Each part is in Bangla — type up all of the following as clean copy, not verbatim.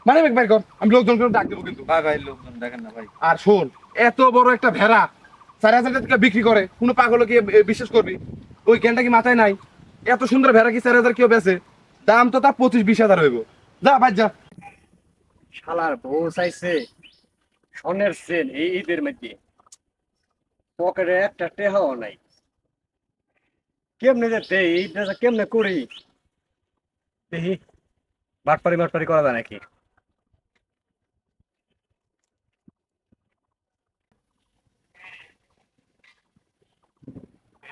মানে বের কর, আমি লোকজনকে ডাক দেবো কিন্তু। ভাই ভাই লোকজন দেখেন না ভাই। আর শোন, এত বড় একটা ভেড়া 4,000 টাকা বিক্রি করে, কোনো পাগল কি বিশ্বাস করবি? ওই জ্ঞানটা কি মাথায় নাই? এত সুন্দর ভেড়া কি 4,000 কেউ বেচে? দাম তো তা 25-20 হাজার হইব। যা ভাই যা। শালার বউ চাইছে স্বর্ণের চেন এই ঈদের মধ্যে, পকেটে একটা টেহাও নাই। কেমনে যে দেই এইটা যে কেমনে করি দেখি, বাটপারি করা যায় নাকি?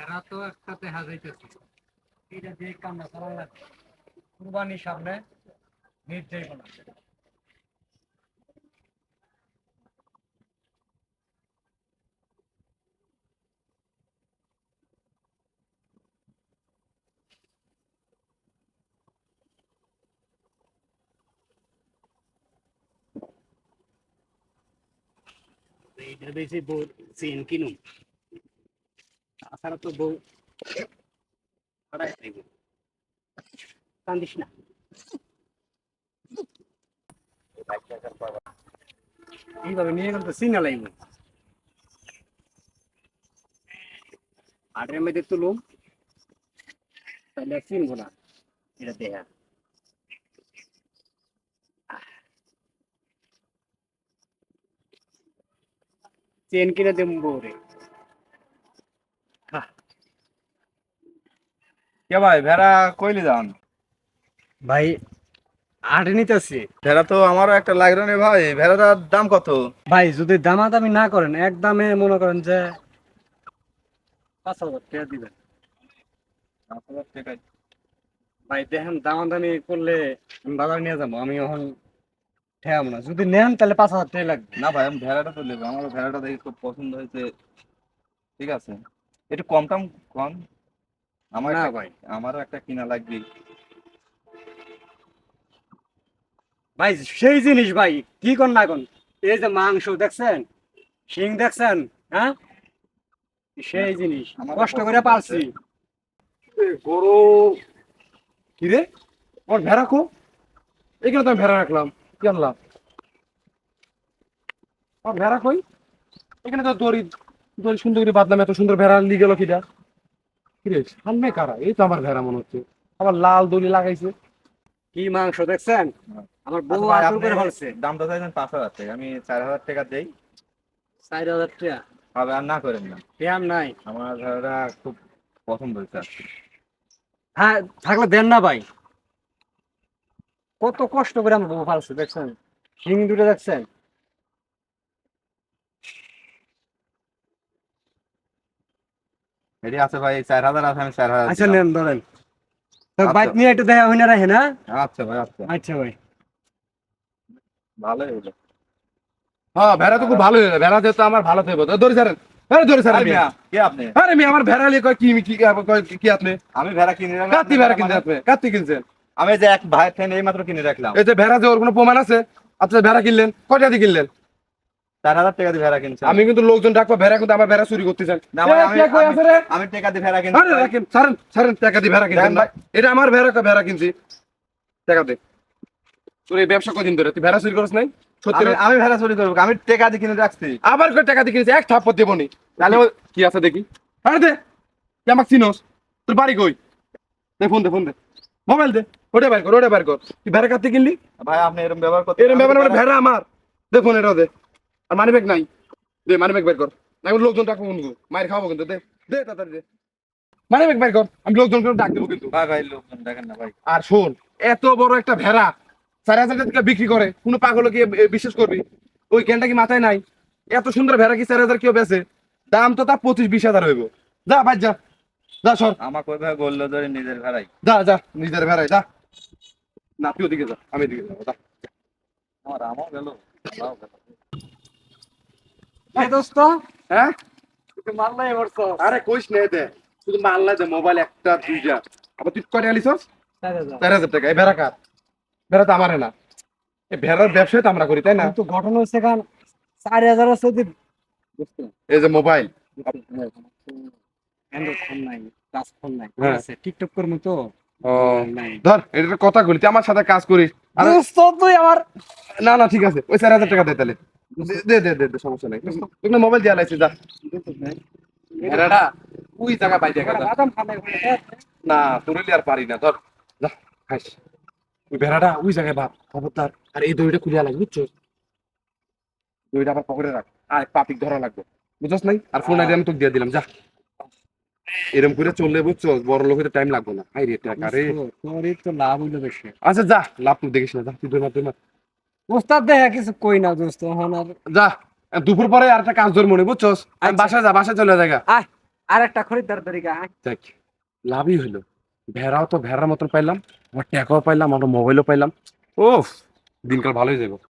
এরা তো একসাথে হাজাইতেছে, এটা দিয়ে কামনা করা লাগবে। কুরবানির সামনে নির্যাই না। এইটা বেশি বউ চেন কিনুন, তাছাড়া তো বউ হারাই যাইব। কান্দিস না, এইভাবে নিয়ে গেলে তো চিনা লাগবে। হাটের মধ্যে তুলুম, তাহলে চিনবো না এটা দেখা। চেন কিনে দেব বউরে। কে ভাই ভেড়া কইলি যান? ভাই হাটে নিতেছি। ভেড়া তো আমারও একটা লাগলো রে ভাই, ভেড়াটার দাম কত? ভাই যদি দামাদামি না করেন, এক দামে মনে করেন যে 5,000 টাকা দিবেন। 5,000 টাকায়? ভাই দেখেন দামাদামি করলে আমি বাজার নিয়ে যাবো, আমি এখন ঠেয়াবো না। যদি নেন তাহলে 5,000 টাকা লাগবে। না ভাই আমি ভেড়াটা তো নেবো, আমার ভেড়াটা দেখে খুব পছন্দ হয়েছে। ঠিক আছে, একটু কম টম কম। আমার না একটা, ভাই, আমারও একটা কিনা লাগবে। ভাই সেই জিনিস ভাই, কি কোন না কোন, এই যে মাংস দেখছেন, শিং দেখছেন, হ্যাঁ সেই জিনিস আমারও কষ্ট করে পছন্দ পালছি। বড় কি রে, আমার ভেড়া কো? এখানে তো আমি ভেড়া রাখলাম, কি আনলাম? আমার ভেড়া কই? এখানে তো দড়ি দড়ি সুন্দর করে বাঁধলাম, এত সুন্দর ভেড়া নিয়ে গেল কিটা? কি রে, সামনে কারা? এই তো আমার ভেড়া মনে হচ্ছে। আবার লাল দড়ি লাগাইছে। কি মাংস দেখছেন, আমার বউ আচ্ছা ভাই, আদর আপনি করে ফেলছে। দামটা চাইছেন 5,000 টাকা, আমি 4,000 টাকা দেই। 4,000 টাকা হবে আর না করেন না। ব্যায়াম নাই। আমার ভেড়াটা খুব পছন্দ হয়েছে আজকে। হ্যাঁ থাকলে দেন না ভাই, কত কষ্ট করে আমার বউ ফালছে দেখছেন, শিং দুটো দেখছেন। এটি আছে ভাই, 4,000 আছে, আমি 4,000 আচ্ছা দিলাম। নেন ধরেন, তো আচ্ছা বাইক নিয়ে একটু দেখা হইনা রাখেন। হ্যাঁ আচ্ছা ভাই, আচ্ছা আচ্ছা ভাই। ভালোই হলো। হ্যাঁ, ভেড়া তো খুব ভালো হয়ে ভেড়া যেহেতু আমার ভালো থাকবে। ধরে ছাড়েন, আরে ধরে ছাড়েন আরে মিয়া। মিয়া, কে আপনি? আরে মিয়া, আমার ভেড়া নিয়ে কয় কি কয় কি আপনি? আমি ভেড়া কিনে রাখলাম, কাত্তি আপনি ভেড়া ভেড়া কিনছেন মানে? আপনি? কাত্তি কিনছেন? আমি যে এক ভাই থেকে এই মাত্র কিনে রাখলাম। এই যে ভেড়া যে ওর কোনো প্রমাণ আছে? আপনি ভেড়া কিনলেন কয়টা দিয়ে কিনলেন? 4,000 টাকা দিয়ে ভেড়া কিনছি আমি কিন্তু লোকজন ডাকবো, ভেড়া কিন্তু আমার ভেড়া চুরি করতে চান। না ভাই, এ, কে কই আছে রে? আমি টাকা দিয়ে ভেড়া কিনছি আরে ভাই। রাখেন, ছাড়েন ছাড়েন, টাকা দিয়ে ভেড়া কিনছেন দেখেন না? ভাই। এটা আমার ভেড়া, ভেড়া কিনছি, টাকা দে। তোর এই ব্যবসা কদিন ধরে তুই ভেড়া চুরি করিস নাই? সত্যি আমি না? আমি ভেড়া চুরি করবো? আমি টাকা দিয়ে কিনে রাখছি। আবার কয় টাকা দিয়ে কিনেছি, এক থাপ্পড় দেবো নি। তাহলে কি আছে দেখি? আরে দে, তুই আমাকে চিনোস? তোর বাড়ি কই? দে ফোন দে, ফোন দে, মোবাইল দে। ওটা বের কর, ওটা বের কর। তুই ভেড়া কাটতে কিনলি? ভাই আপনি এরকম ব্যবহার করতে এরম ব্যাপার আমার ভেড়া আমার। দে ফোন, এটা দে। আর মানি ব্যাগ নাই, দে মানি ব্যাগ বের কর। না আমি লোকজন ডাকবো কিন্তু, মায়ের খাওয়াবো কিন্তু। দে দে তাড়াতাড়ি দে, মানি ব্যাগ বের কর, আমি লোকজনকে ডাক দেবো কিন্তু। ভাই ভাই লোকজন দেখেন না ভাই। আর শোন, এত বড় একটা ভেড়া 4,000 টাকা বিক্রি করে, কোনো পাগল কি বিশ্বাস করবি? ওই জ্ঞানটা কি মাথায় নাই? এত সুন্দর ভেড়া কি 4,000 কেউ বেচে? দাম তো তা 25-20 হাজার হইব। যা ভাই যা, যা সর, আমাকে ওইভাবে বললো ধরে নিজের ভেড়াই। যা যা, নিজের ভেড়ায় যা। না তুই ওদিকে যা, আমি এদিকে যাবো, যা। আমার আমও গেল, আমরাও গেল। এই দোস্ত, হ্যাঁ, তুই মারলাই মরছ। আরে কইস নে দে, শুধু মাল্লা দে, মোবাইল একটা দুইটা। আবার তুই কয়টা আলিস? 4,000 টাকা। এই ভেড়া কার? ভেড়া তো আমারে না, এই ভেড়ার ব্যবসায় তো আমরা করি, তাই না? কিন্তু ঘটনা হচ্ছে কারণ 4,000 আছে যে, বুঝতে এই যে মোবাইল। অ্যান্ড্রয়েড ফোন নাই, টাচ ফোন নাই, ঠিক হ্যাঁ। আছে টিকটক করবো তো ও, নাই। ধর এটা কথা বলি, তুই আমার সাথে কাজ করিস। আরে দোস্ত তুই আমার না না ঠিক আছে, ওই 4,000 টাকা দে তাহলে। দে দে দে দে, সমস্যা নাই। তোকে মোবাইল দিয়া লাইছে, যা। ভেড়াটা ওই জায়গা পাই দেখা যা। বাদাম খাবে বলে, না তোর আর পারি না, ধর যা খাইস। ওই ভেড়াটা ওই জায়গায় ভাব, খবরদার। আর এই দড়িটা খুলিয়া লাগবে, বুঝছো? দড়িটা আবার পকেটে রাখ, আর পাপিক ধরা লাগবে, বুঝছস নাই? আর ফোন আইডি আমি তোকে দিয়ে দিলাম, যা। এরকম করে চললে, বুঝছো, বড় লোকের টাইম লাগবে না। হাই রে টাকা রে। তোরই তো লাভ হইলো বেশি। আচ্ছা যা, লাভ তুই দেখিস না, যা তুই দৌড় মার। ওস্তাদ দেখা কিছু কই না দোস্ত, এখন আর যা, দুপুর পরে আর একটা কাজ ধর মনে, বুঝছস? আমি আচ্ছা। বাসায় যা, বাসায় চলে যাগা। আয় আর একটা খরিদ্দার তরিকা আয়। দেখ, লাভই হইলো। ভেড়াও তো ভেড়ার মতন পাইলাম, আমার টাকাও পাইলাম, আমার মোবাইলও পাইলাম। ওফ, দিনকাল ভালোই যাবো।